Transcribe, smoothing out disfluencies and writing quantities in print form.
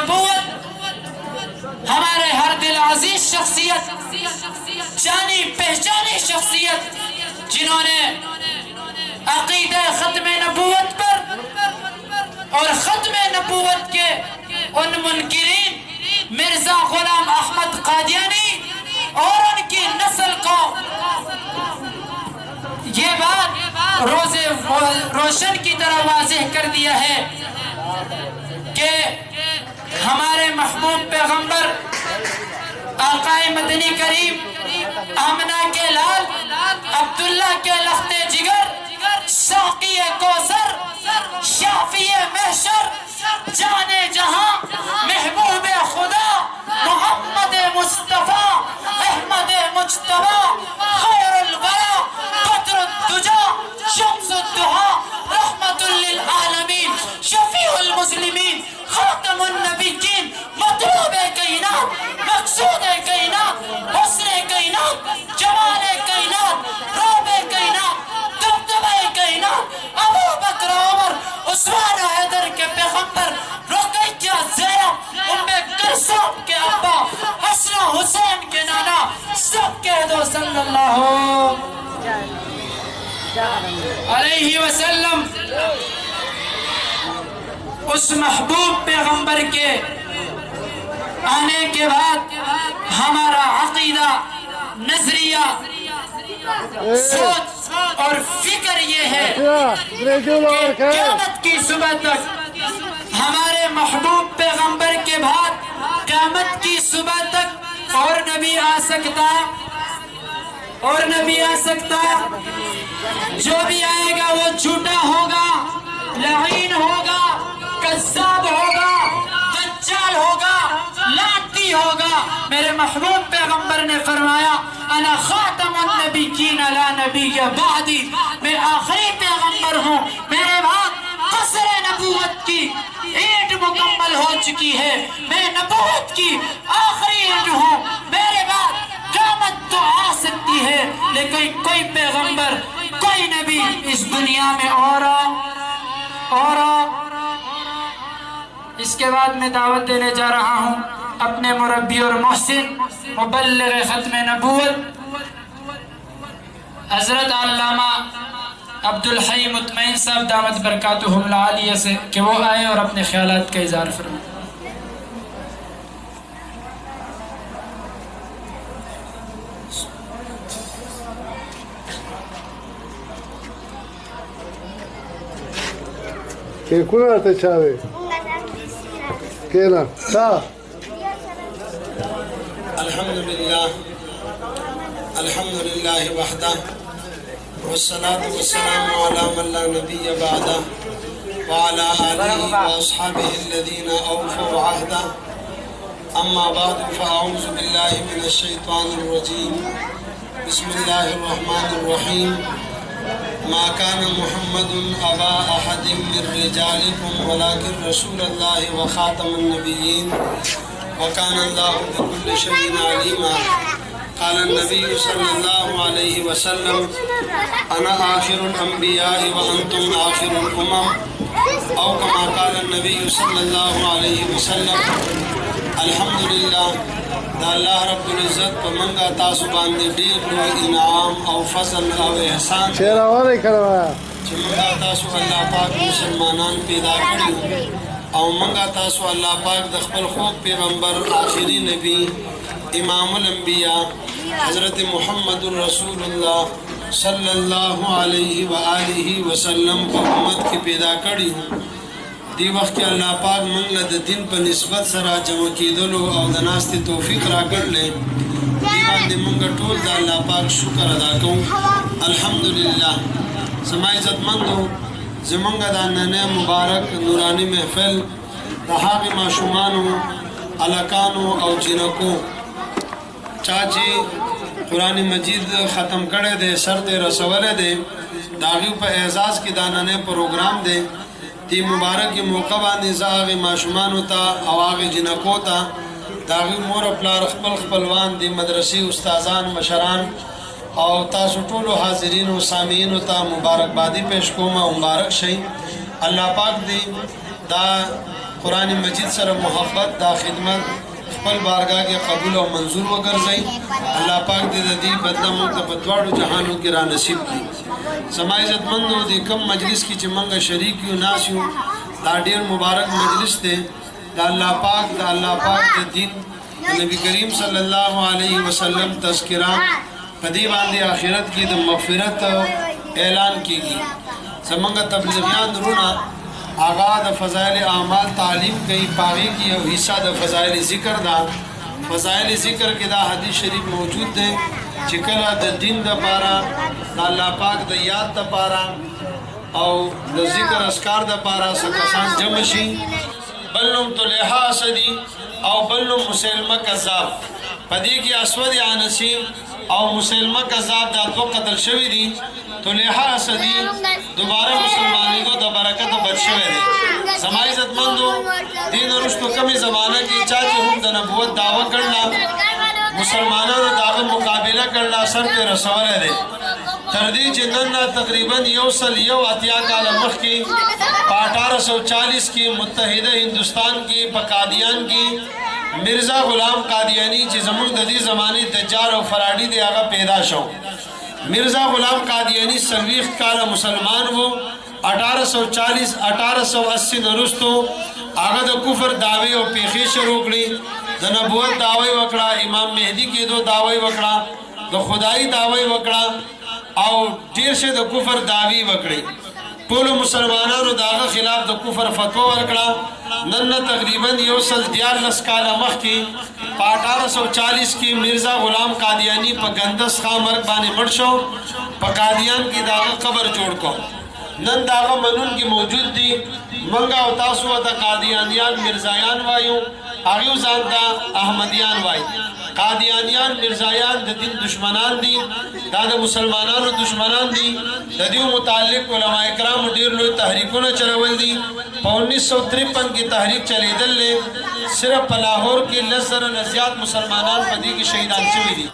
نبوت، ہمارے ہر دل عزیز شخصیت، جانی پہچانی شخصیت، جنہوں نے عقیدہ ختم نبوت پر اور ختم نبوت کے ان منکرین مرزا غلام احمد قادیانی اور ان کی نسل کو یہ بات روشن کی طرح واضح کر دیا ہے کہ ہمارے محبوب پیغمبر آقا مدنی کریم آمنہ کے لال عبداللہ کے لخت جگر ساقی کوثر شافی محشر جانے جہاں محبوب خدا محمد مصطفیٰ احمد مجتبی خیر الورا بدر الدجا شمس الدہا رحمت للعالمین شفیع المسلمین خاتم النبیین مطلوب کائنات مقصود کائنات حسن کائنات جمال کائنات روب کائنات دبدبہ کائنات ابو بکر عمر عثمان و حیدر کے پیغمبر رقیہ زینب ام کلثوم کے ابا حسن و حسین کے نانا سب کہہ دو صلی اللہ علیہ وسلم۔ اس محبوب پیغمبر کے آنے کے بعد ہمارا عقیدہ، نظریہ، سوچ اور فکر یہ ہے کہ قیامت کی صبح تک ہمارے محبوب پیغمبر کے بعد قیامت کی صبح تک اور نبی آ سکتا، اور نبی آ سکتا، جو بھی آئے گا وہ جھوٹا ہوگا، لعین ہوگا، کذاب ہوگا، دجال ہوگا، لاٹھی ہوگا۔ میرے محبوب پیغمبر نے فرمایا انا خاتم النبیین لا نبی بعدی، میں آخری پیغمبر ہوں، میرے بعد قصر نبوت کی اینٹ مکمل ہو چکی ہے، میں نبوت کی آخری اینٹ ہوں، میرے بعد قیامت تو آ سکتی ہے لیکن کوئی پیغمبر، کوئی نبی اس دنیا میں اور اس کے بعد میں دعوت دینے جا رہا ہوں اپنے مربی اور محسن مبلغ ختم نبوت حضرت علامہ عبدالحی مطمئن صاحب دامت برکاتہم العالیہ سے کہ وہ آئے اور اپنے خیالات کا اظہار فرمائیں۔ ¿Qué culo te chave? ¿Qué era? ¿Está? الحمد لله وحده والصلاة والسلام على من لا نبي بعده وعلى آله وأصحابه الذين أوفوا عهده أما بعد فأعوذ بالله من الشيطان الرجيم بسم الله الرحمن الرحيم ما كان محمد أبا أحد من رجالكم ولكن رسول الله وخاتم النبيين وكان الله بكل شيء عليما قال النبي صلى الله عليه وسلم أنا آخر الأنبياء وأنتم آخر الأمم أو كما قال النبي صلى الله عليه وسلم۔ الحمدللہ دا اللہ رب العزت پا منگا تاسو باندے دیر لو انعام او فضل او احسان چھ منگا تاسو اللہ پاک مسلمانان پیدا کری او منگا تاسو اللہ پاک دخبر خوب پیغمبر آخری نبی امام الانبیاء حضرت محمد رسول اللہ صلی اللہ علیہ وآلہ وسلم کو امت کی پیدا کری ہوں۔ دی وقت اللہ پاک منگل دا دن پر نسبت سرا جمع کی دلو او دناستی توفیق را کر لے، دیوان دی منگل ٹول دا اللہ پاک شکر ادا کوں۔ الحمدللہ سمائی عزت مندو زمانگا دا ننے مبارک نورانی محفل دا حاقی معشومانو علاقانو او جنکو چاچی قرآن مجید ختم کرے دے، سرد رسولے دے، داغیو پہ اعزاز کی دانانے پروگرام دے، تی مبارک موقع باندې زاغ ماشومانو ته او هغه جنکو ته داغي مور پلار خپل خپلوان دي مدرسې استادان مشران او تاسو ټول حاضرین او سامعین ته مبارکبادي پېښ کوم او مبارک شي۔ الله پاک دې دا قرآن مجید سره محبت دا خدمت خپل بارگاہ کې قبول او منظور وګرځي. الله پاک دې د دې بدله موږ ته په دواړو جهانو کې را نصیب کړي. زما عزتمندو د کم مجلس کې چې موږ شریک یو ناس یو دا ډېر مبارک مجلس دی. د الله پاک د دین نبی کریم صلی الله علیه وسلم تذکرہ په دې باندې آخرت کې د مغفرت اعلان کیږي. زمونږ تبلیغیان رونه آغا د فضائل اعمال تعلیم کوي، پاغي کې یو حصہ د فضائل ذکر دا. فضائل ذکر کې دا حدیث شریف موجود دی چې کله د دین د پاره د الله پاک د یاد د پاره او د ذکر اسکار د پاره سکسان جمع شي. بلنم طلحه اسدی او بلنم مسلمه کذاب. پدې کې اسود عنسی او مسلمه کذاب دا دو قتل شوی دي. طلحه اسدی دوباره مسلمانانو د برکت بچ شوی دی. زما عزتمندو دین ورستو کمی زمانہ کې چا چې هم د نبوت دعوه کړل مسلمانانو داغه مقابله کړل سر په رسول دی. تر دې چې نن تقریبا یو اتیا کال مخکې په 1840 کې متحده هندستان کې په قادیان کې مرزا غلام قادیانی چې زمونږ د دې زمانه دجال او فراډي دی هغه پیدا شو. مرزا غلام قادیانی 40 کال مسلمان وو. 1880 نرستو هغه د کفر دعوی او پیخي شروع کړي. د نبوت دعوی وکړه، امام مهدی کېدو دعوی وکړه، د خدای دعوی وکړه او ډیر شه د کفر دعوی وکړي. ټول مسلمانانو داغه خلاف د کفر فتوا ورکړه. نن تقریبا 114 کال مخکې په 1840 کې مرزا غلام قادیانی په ګندس خامرګ باندې مړ شو. په قادیان کې داغه قبر جوړ کو. نن داغه منون کې موجود دي. منګه او تاسو ته قادیانیان مرزایان وایو، هغه ځان ته احمدیان وایي. قادیانیان مرزایان د دین دشمنان دي، دا د مسلمانانو دشمنان دي. د دې متعلق علماء کرام ډیر لوی تحریکونه چلول دي. په 1953 کې تحریک چلیدل صرف په لاهور کې 10,000 نه زیات مسلمانان په دې کې شهیدان شوي دي.